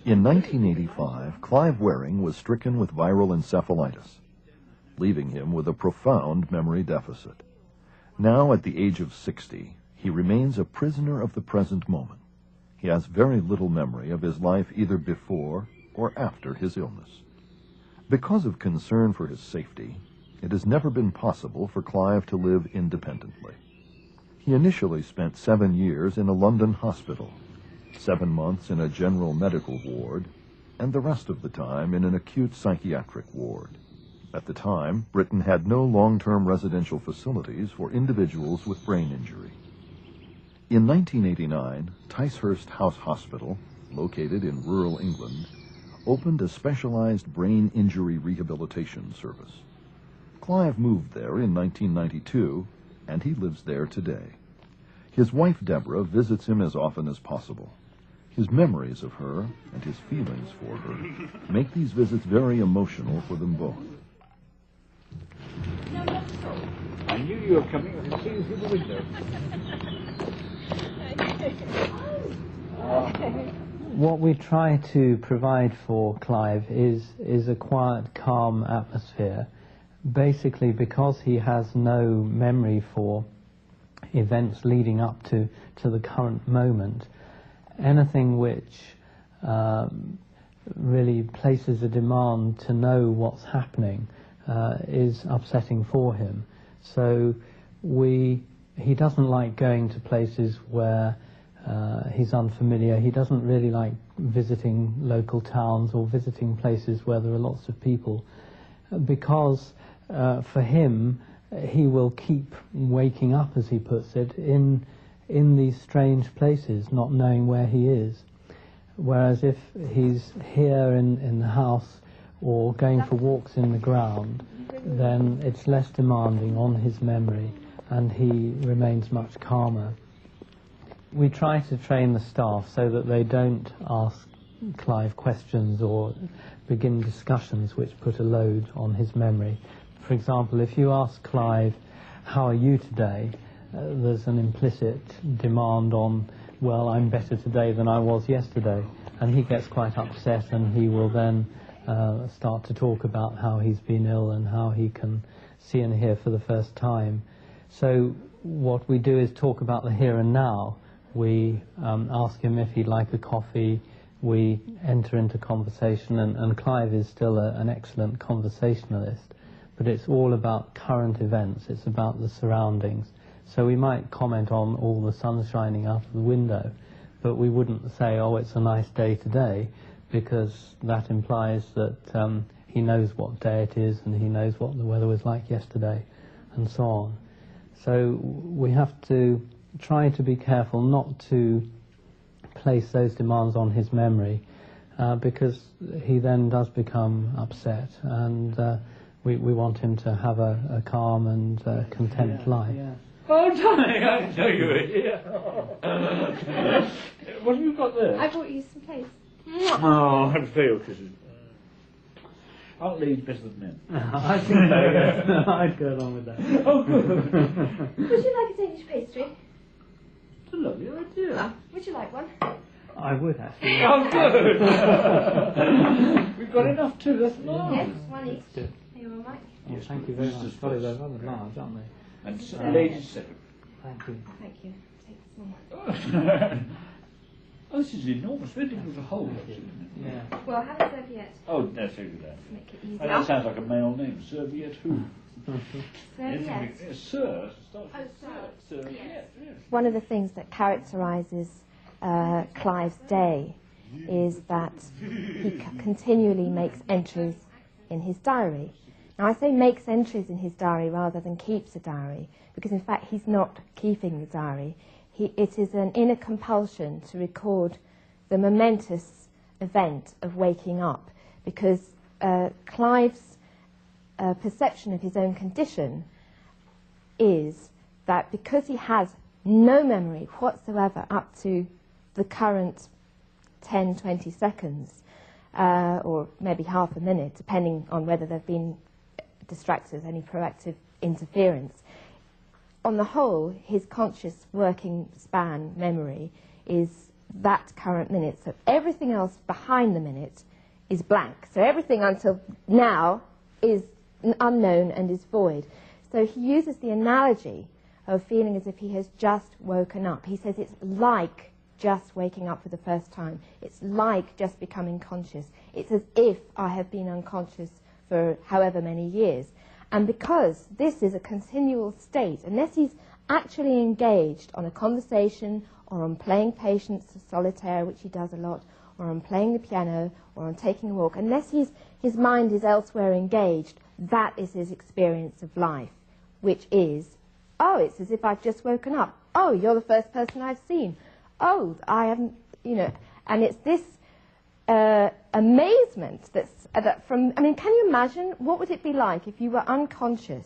In 1985, Clive Waring was stricken with viral encephalitis, leaving him with a profound memory deficit. Now, at the age of 60, he remains a prisoner of the present moment. He has very little memory of his life either before or after his illness. Because of concern for his safety, it has never been possible for Clive to live independently. He initially spent 7 years in a London hospital, 7 months in a general medical ward, and the rest of the time in an acute psychiatric ward. At the time, Britain had no long-term residential facilities for individuals with brain injury. In 1989, Ticehurst House Hospital, located in rural England, opened a specialized brain injury rehabilitation service. Clive moved there in 1992, and he lives there today. His wife, Deborah, visits him as often as possible. His memories of her and his feelings for her make these visits very emotional for them both. I knew you were coming. I could see you through the window. What we try to provide for Clive is a quiet, calm atmosphere, basically because he has no memory for events leading up to the current moment. Anything which really places a demand to know what's happening is upsetting for him. So he doesn't like going to places where he's unfamiliar. He doesn't really like visiting local towns or visiting places where there are lots of people, because for him, he will keep waking up, as he puts it, in these strange places, not knowing where he is. Whereas if he's here in the house or going for walks in the ground, then it's less demanding on his memory and he remains much calmer. We try to train the staff so that they don't ask Clive questions or begin discussions which put a load on his memory. For example, if you ask Clive, "How are you today?" There's an implicit demand on, "Well, I'm better today than I was yesterday." And he gets quite upset, and he will then start to talk about how he's been ill and how he can see and hear for the first time. So what we do is talk about the here and now. We ask him if he'd like a coffee. We enter into conversation, and Clive is still an excellent conversationalist, but it's all about current events. It's about the surroundings. So we might comment on all the sun shining out of the window, but we wouldn't say, "Oh, it's a nice day today," because that implies that he knows what day it is and he knows what the weather was like yesterday, and so on. So we have to try to be careful not to place those demands on his memory, because he then does become upset, and we want him to have a calm and content life. Yeah. Oh, darling, I didn't know you were here. What have you got there? I brought you some plates. Oh, I'm failed kisses. Aren't ladies better than men? I think so, yes. I'd go along with that. Oh, good. Would you like a Danish pastry? It's a lovely idea. Would you like one? I would, actually. Oh, good. We've got enough too, that's nice. Yes, one each. That's good. Are you all right? Oh, thank you very much. Sorry, they're rather large, aren't they? And ladies separate. Thank you. Thank you. Take this one. Oh, this is enormous. Very difficult to hold, actually, isn't it? Yeah. Well, have a serviette. Oh, no, take that. Make it Oh, easier. that sounds like a male name. Serviette who? Serviette. Sir. Oh, sir. Serviette, yes. One of the things that characterises Clive's day is that he continually makes entries in his diary. Now, I say makes entries in his diary rather than keeps a diary, because in fact he's not keeping the diary. It is an inner compulsion to record the momentous event of waking up, because Clive's perception of his own condition is that because he has no memory whatsoever up to the current 10, 20 seconds, or maybe half a minute, depending on whether there have been distractors, any proactive interference. On the whole, his conscious working span memory is that current minute. So everything else behind the minute is blank. So everything until now is unknown and is void. So he uses the analogy of feeling as if he has just woken up. He says it's like just waking up for the first time. It's like just becoming conscious. It's as if I have been unconscious for however many years. And because this is a continual state, unless he's actually engaged on a conversation or on playing Patience solitaire, which he does a lot, or on playing the piano, or on taking a walk, unless his mind is elsewhere engaged, that is his experience of life, which is, oh, it's as if I've just woken up. Oh, you're the first person I've seen. Oh, I haven't, you know, and it's this amazement that from, I mean, can you imagine what would it be like if you were unconscious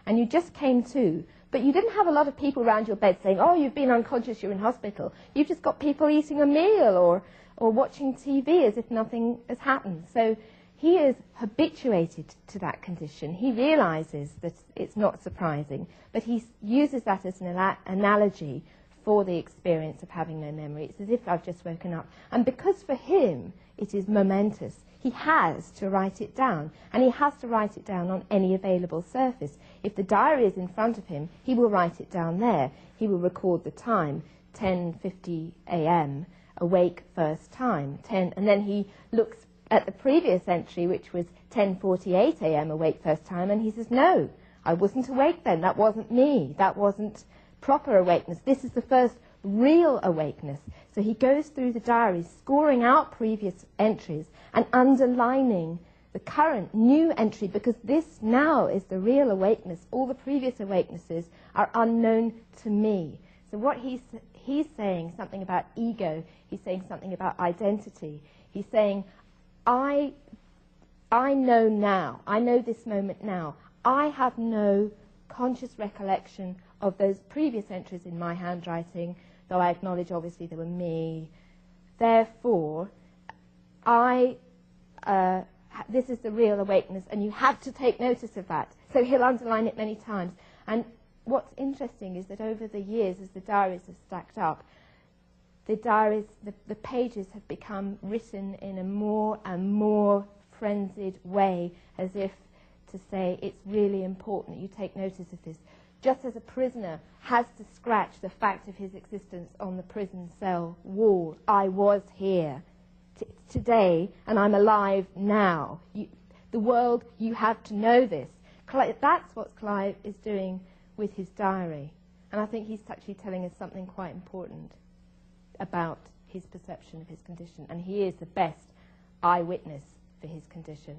and you just came to, but you didn't have a lot of people around your bed saying, oh, you've been unconscious, you're in hospital. You've just got people eating a meal or watching TV as if nothing has happened. So he is habituated to that condition. He realizes that it's not surprising, but he uses that as an analogy for the experience of having no memory. It's as if I've just woken up. And because for him it is momentous, he has to write it down. And he has to write it down on any available surface. If the diary is in front of him, he will write it down there. He will record the time, 10:50 a.m., awake first time, 10, and then he looks at the previous entry, which was 10:48 a.m., awake first time, and he says, no, I wasn't awake then. That wasn't me. That wasn't proper awakeness. This is the first real awakeness. So he goes through the diary, scoring out previous entries and underlining the current new entry, because this now is the real awakeness. All the previous awakenesses are unknown to me. So what he's saying something about ego. He's saying something about identity. He's saying, I know now. I know this moment now. I have no conscious recollection of those previous entries in my handwriting, though I acknowledge obviously they were me. Therefore, this is the real awakeness, and you have to take notice of that. So he'll underline it many times. And what's interesting is that over the years, as the diaries have stacked up, the pages have become written in a more and more frenzied way, as if to say it's really important that you take notice of this. Just as a prisoner has to scratch the fact of his existence on the prison cell wall. I was here today, and I'm alive now. The world, you have to know this. That's what Clive is doing with his diary. And I think he's actually telling us something quite important about his perception of his condition. And he is the best eyewitness for his condition.